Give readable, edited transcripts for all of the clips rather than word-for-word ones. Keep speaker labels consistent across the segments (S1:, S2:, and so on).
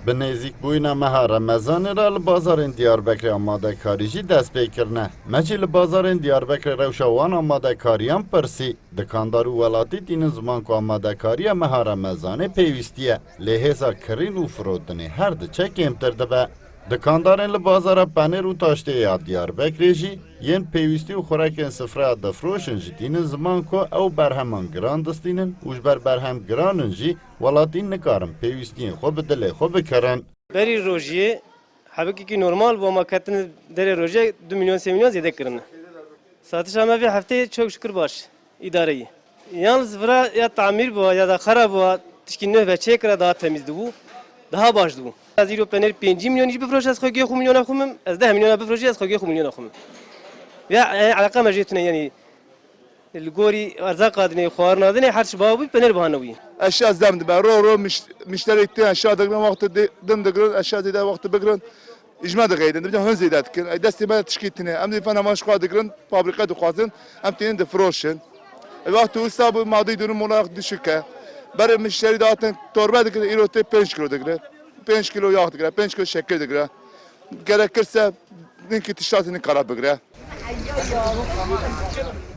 S1: Bi nêzîkbûyîna meha Remezanê re li bazarên Diyarbekirê amadekarî jî dest pê kirine. Mecî li bazarên Diyarbekirê rewşa wan amadekariyan pirsî. Dikandar û welatî tînin ziman ku amadekariya meha Remezanê pêwîstî ye. Lê hêza kirîn û firotinê her diçe kêmtir dibe. Dikandarên li bazara penêr û taştê ya Diyarbekirê jî yên pêwîstî û xurekên sifreya difroşin ji tînin ziman ku ew berheman giran distînin û ji ber berhem giranin jî welatî nikarin pêwîstiyên xwe bi dilê xwe bikirin.
S2: Berî rojiyê hebekekî normal bu ama ketine derê rojê 2 milyon 3 milyon zêde kirine. Satışa me vê hefteyê çok şükür baş idareyî. Yalnız vira ya tamir bû ya da xerab bû tişkî nû ve çêkira daha temiz dibû daha baş dibû. Ez îro penêr 5 milyon jî bifroşe ez xwegiyê xwe milyona xwe mim ez 10 milyona bifroşe ez xwegiyê xwe milyona xwe mim. Ya eleqa me jê tune yani li gorî erzaq adinê xwarin adinê her şi bawe bû penêr bihane wî.
S3: Eşya zem dibe ro müşteri etti eşya dikirin vakti din dikirin eşya zêde vakti bikirin ijme diqeydin dibin hın zêde dikin destê me tişkîtine em dî fena maş xwe dikirin fabrika dixwazin em tênin difroşin vakti wisa bu madî durum olarak düşük e berê müşteri datin torbe dikirin îro tê 5 kilo dikirin 5 kilo yağ dikirin 5 kilo şeker dikirin gerekirse dinkî tiştatini karab bikire.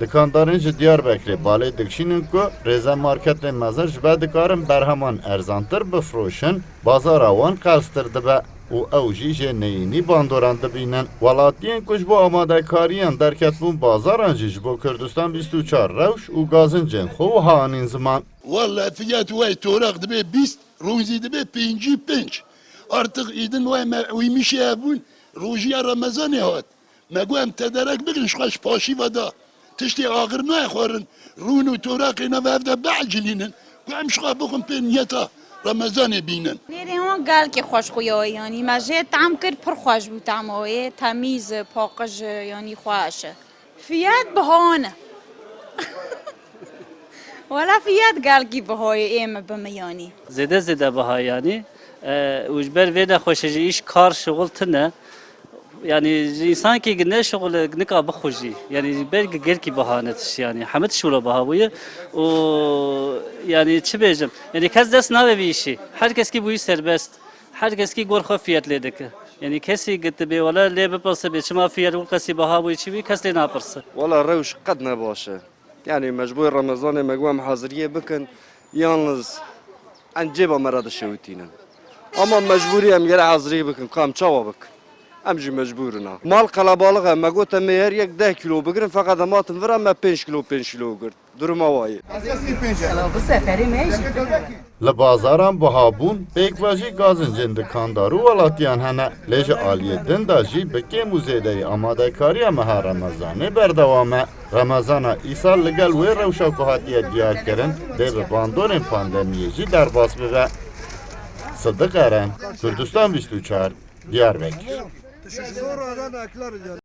S1: Dikandarên ji Diyarbekirê balê dikşînin ku rêze marketên mezin ji ber dikarin berheman erzantir bifroşin, bazara wan qelstir dibe û ew jî jê neyînî bandoran dibînin. Welatiyên ku ji bo amadekariyan derketbûn bazaran jî ji bo Kurdistan 24 rewş û gazincên xwe û hanîn ziman.
S4: Vallahi fiyat vay torak dibe 20, rozi dibe 5. Artık idin vay uymuş ya bun, rojiya Ramazan'ı hat. Meguem tederek birin şkaş paşi vada. Tişti ağır ne xwarin, rûn û torakê ne evde be'cilînin. Ku em şka bixwin pê niyeta Ramazanê bînin.
S5: Lêrê wan gelekî xweşxuya yanî me jê tam kir pir xweş bû tema wê temîz paqij yanî xweş e. Fiyat bihane. Wala fiyat gelekî bihayê êm bime yanî.
S6: Zêde biha yanî û ji ber vê de xweşe jî îş kar şighul tune. Yani insan ki ne şغل نکا بخوجی yani belki gelki bahanet yani hamet şula bahavuyu o yani çi bejim yani kes dest nave bir işi herkes ki bu iş serbest herkes ki gor fiyatledik yani kesi gitti be wala le be pası be çma fiyat ul kesi bahavuyu çi kes le ne yaparsa
S7: والله روش قد نباشه يعني مجبور رمضان مقوام حاضرية بكن yalnız عن جيبه مرض الشوتينا اما مجبوري ام غير حاضرية بكن قام تشاوبك امجي مجبورنا مال قلبالغ ما قلت مير يك 10 كيلو بقرن فقط ما تنفر ما 5 كيلو قرد duruma vay.
S5: Bu seferi mecbur.
S1: Li bazaran bihabûn pêk ve jî gazincên dikandar û welatiyan hene. Lê ji aliyê din de jî bi kêm û zêdeyî amadekariya meha Remezanê berdewam e. Remezana îsal li gel wê rewşa ku hatiye diyarkirin dê bi bandorên pandemiyê jî derbas bibe. Sıddık Eren, Kurdistan 24, Diyarbakır.